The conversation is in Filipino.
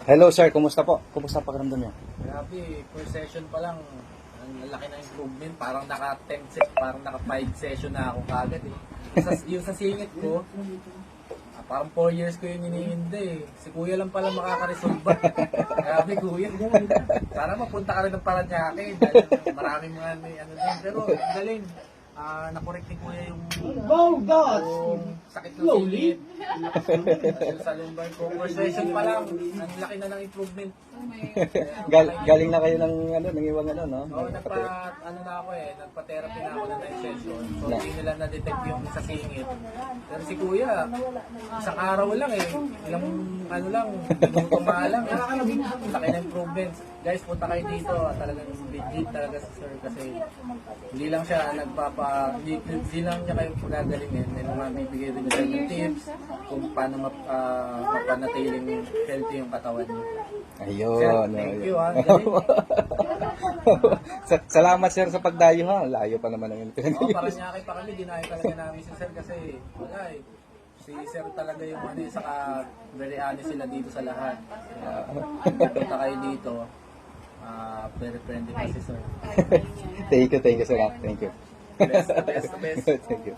Hello sir, kumusta po? Kumusta pakiramdam niyo? Grabe, first session pa lang, ang laki ng improvement. Parang naka 10 set, parang naka 5 session na ako kagad eh. Yung sa singit ko, parang 4 years ko yung iniinda eh. Si kuya lang pala makakaresolve. Grabe kuya. Sana mapunta ka rin ng Paranaque dahil maraming mga ano din. Pero ang galing. Nakorek ni kuya yung sakit ng singit. Yung sa lumbar ko. First session pa lang, ang laki na ng improvement. Galing na kayo ng iwang no? Oo, nagpa-therapy na ako ng 9 session. So, hindi nila na-detect yung sa singit. Pero si kuya, isang araw lang eh. Ilang minuto lang. Laki na improvements. Guys, punta kayo dito. Talagang legit talaga si sir kasi hindi lang siya hindi lang niya kayo pagagalingin. May mga bibigay rin siya ng tips kung paano mapanatiling healthy yung katawan niyo. Ayun. Sir, thank you ha. Galing. Salamat sir sa pagdayo ha. Layo pa naman ang Oo, Paranaque pa kami. Dinayo talaga namin si sir kasi wala eh. Si sir talaga yung saka very honest sila dito sa lahat. Kaya punta kayo dito. Very friendly pa si sir. Thank you sir. Thank you. Best, the best. Thank you.